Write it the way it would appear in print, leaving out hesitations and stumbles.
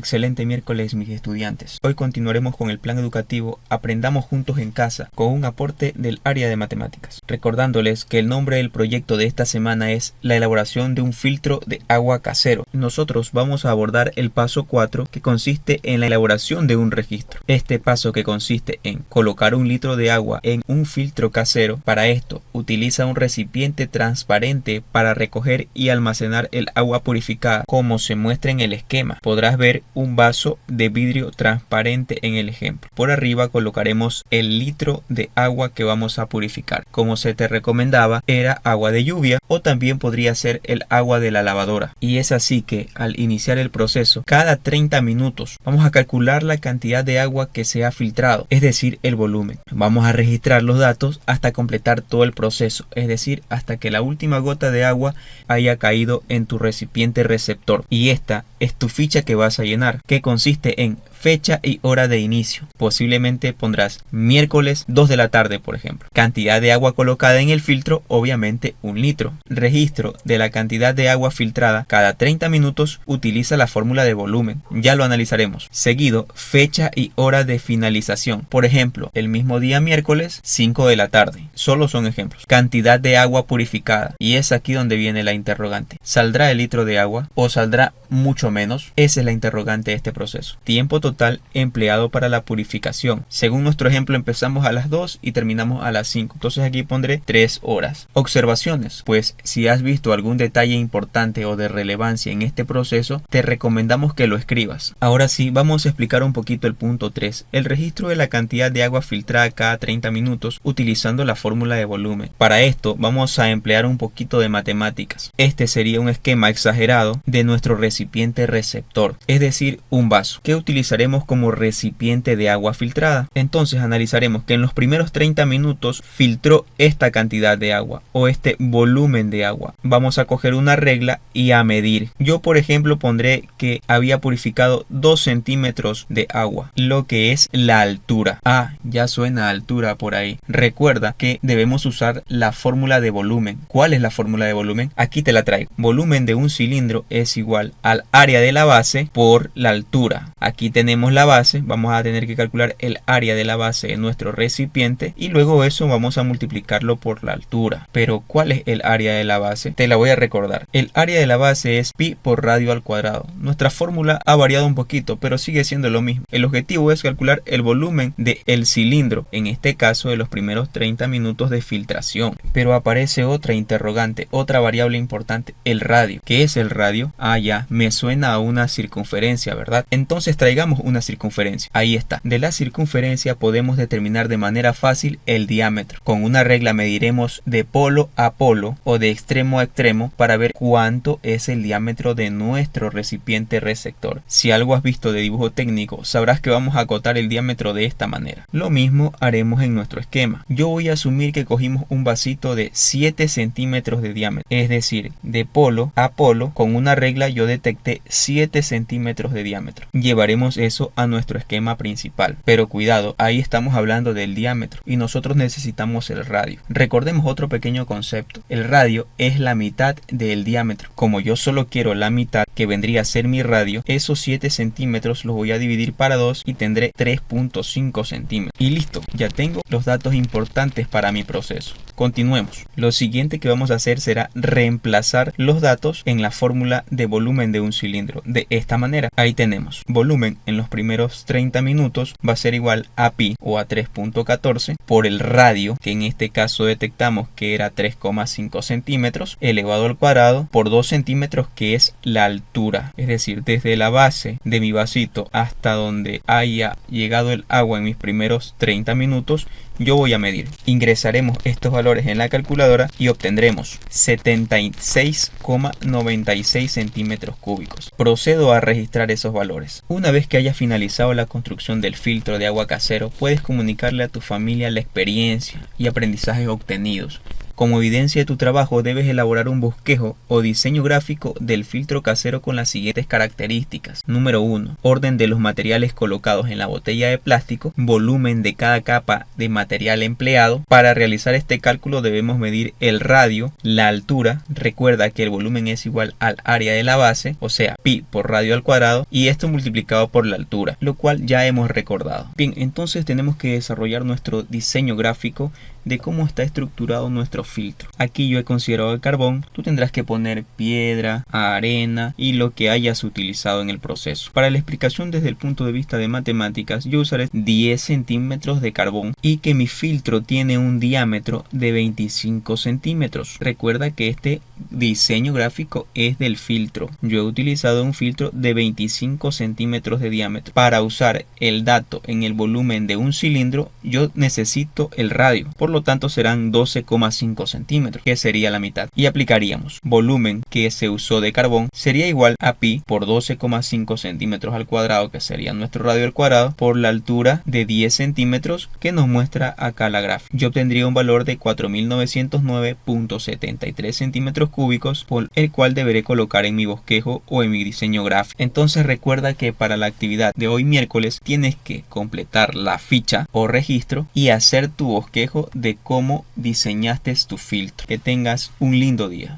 Excelente miércoles, mis estudiantes. Hoy continuaremos con el plan educativo Aprendamos Juntos en Casa, con un aporte del área de matemáticas. Recordándoles que el nombre del proyecto de esta semana es la elaboración de un filtro de agua casero. Nosotros vamos a abordar el paso 4, que consiste en la elaboración de un registro. Este paso, que consiste en colocar un litro de agua en un filtro casero. Para esto, utiliza un recipiente transparente para recoger y almacenar el agua purificada, como se muestra en el esquema. Podrás ver un vaso de vidrio transparente en el ejemplo. Por arriba colocaremos el litro de agua que vamos a purificar. Como se te recomendaba, era agua de lluvia, o también podría ser el agua de la lavadora. Y es así que al iniciar el proceso, cada 30 minutos vamos a calcular la cantidad de agua que se ha filtrado, es decir, el volumen. Vamos a registrar los datos hasta completar todo el proceso, es decir, hasta que la última gota de agua haya caído en tu recipiente receptor. Y esta es tu ficha que vas a llenar, que consiste en fecha y hora de inicio. Posiblemente pondrás miércoles 2 de la tarde, por ejemplo. Cantidad de agua colocada en el filtro, obviamente 1 litro. Registro de la cantidad de agua filtrada. Cada 30 minutos utiliza la fórmula de volumen. Ya lo analizaremos. Seguido, fecha y hora de finalización. Por ejemplo, el mismo día miércoles 5 de la tarde. Solo son ejemplos. Cantidad de agua purificada. Y es aquí donde viene la interrogante. ¿Saldrá el litro de agua o saldrá mucho menos? Esa es la interrogante de este proceso. Tiempo total empleado para la purificación. Según nuestro ejemplo, empezamos a las 2 y terminamos a las 5. Entonces aquí pondré 3 horas. Observaciones. Pues si has visto algún detalle importante o de relevancia en este proceso, te recomendamos que lo escribas. Ahora sí, vamos a explicar un poquito el punto 3. El registro de la cantidad de agua filtrada cada 30 minutos utilizando la fórmula de volumen. Para esto vamos a emplear un poquito de matemáticas. Este sería un esquema exagerado de nuestro recipiente receptor, es decir, un vaso, que utilizaremos como recipiente de agua filtrada. Entonces analizaremos que en los primeros 30 minutos filtró esta cantidad de agua o este volumen de agua. Vamos a coger una regla y a medir. Yo, por ejemplo, pondré que había purificado 2 centímetros de agua, lo que es la altura. Ah, ya suena altura por ahí. Recuerda que debemos usar la fórmula de volumen. ¿Cuál es la fórmula de volumen? Aquí te la traigo. Volumen de un cilindro es igual al área de la base por la altura. Aquí tenemos la base, vamos a tener que calcular el área de la base de nuestro recipiente y luego eso vamos a multiplicarlo por la altura. Pero ¿cuál es el área de la base? Te la voy a recordar. El área de la base es pi por radio al cuadrado. Nuestra fórmula ha variado un poquito, pero sigue siendo lo mismo. El objetivo es calcular el volumen del cilindro, en este caso de los primeros 30 minutos de filtración. Pero aparece otra interrogante, otra variable importante, el radio. ¿Qué es el radio? Ah, ya, me suena a una circunferencia, ¿verdad? Entonces traigamos una circunferencia. Ahí está. De la circunferencia podemos determinar de manera fácil el diámetro. Con una regla mediremos de polo a polo o de extremo a extremo para ver cuánto es el diámetro de nuestro recipiente receptor. Si algo has visto de dibujo técnico, sabrás que vamos a acotar el diámetro de esta manera. Lo mismo haremos en nuestro esquema. Yo voy a asumir que cogimos un vasito de 7 centímetros de diámetro. Es decir, de polo a polo, con una regla yo detecté 7 centímetros de diámetro. Llevaremos eso a nuestro esquema principal, pero cuidado, ahí estamos hablando del diámetro y nosotros necesitamos el radio. Recordemos otro pequeño concepto: el radio es la mitad del diámetro. Como yo solo quiero la mitad, que vendría a ser mi radio, esos 7 centímetros los voy a dividir para 2 y tendré 3.5 centímetros. Y listo, ya tengo los datos importantes para mi proceso. Continuemos. Lo siguiente que vamos a hacer será reemplazar los datos en la fórmula de volumen de un cilindro. De esta manera, ahí tenemos volumen en los primeros 30 minutos va a ser igual a pi o a 3.14 por el radio, que en este caso detectamos que era 3,5 centímetros, elevado al cuadrado por 2 centímetros, que es la altura. Es decir, desde la base de mi vasito hasta donde haya llegado el agua en mis primeros 30 minutos, yo voy a medir. Ingresaremos estos valores en la calculadora y obtendremos 76,96 centímetros cúbicos. Procedo a registrar esos valores. Una vez que hayas finalizado la construcción del filtro de agua casero, puedes comunicarle a tu familia la experiencia y aprendizajes obtenidos. Como evidencia de tu trabajo debes elaborar un bosquejo o diseño gráfico del filtro casero con las siguientes características. Número 1. Orden de los materiales colocados en la botella de plástico, volumen de cada capa de material empleado. Para realizar este cálculo debemos medir el radio, la altura. Recuerda que el volumen es igual al área de la base, o sea, pi por radio al cuadrado, y esto multiplicado por la altura, lo cual ya hemos recordado. Bien, entonces tenemos que desarrollar nuestro diseño gráfico de cómo está estructurado nuestro filtro. Aquí yo he considerado el carbón, tú tendrás que poner piedra, arena y lo que hayas utilizado en el proceso. Para la explicación desde el punto de vista de matemáticas, yo usaré 10 centímetros de carbón y que mi filtro tiene un diámetro de 25 centímetros. Recuerda que este diseño gráfico es del filtro. Yo he utilizado un filtro de 25 centímetros de diámetro. Para usar el dato en el volumen de un cilindro, yo necesito el radio. Por lo tanto serán 12,5 centímetros, que sería la mitad. Y aplicaríamos volumen que se usó de carbón sería igual a pi por 12,5 centímetros al cuadrado, que sería nuestro radio al cuadrado, por la altura de 10 centímetros que nos muestra acá la gráfica. Yo obtendría un valor de 4909,73 centímetros cúbicos, por el cual deberé colocar en mi bosquejo o en mi diseño gráfico. Entonces recuerda que para la actividad de hoy miércoles tienes que completar la ficha o registro y hacer tu bosquejo de cómo diseñaste tu filtro. Que tengas un lindo día.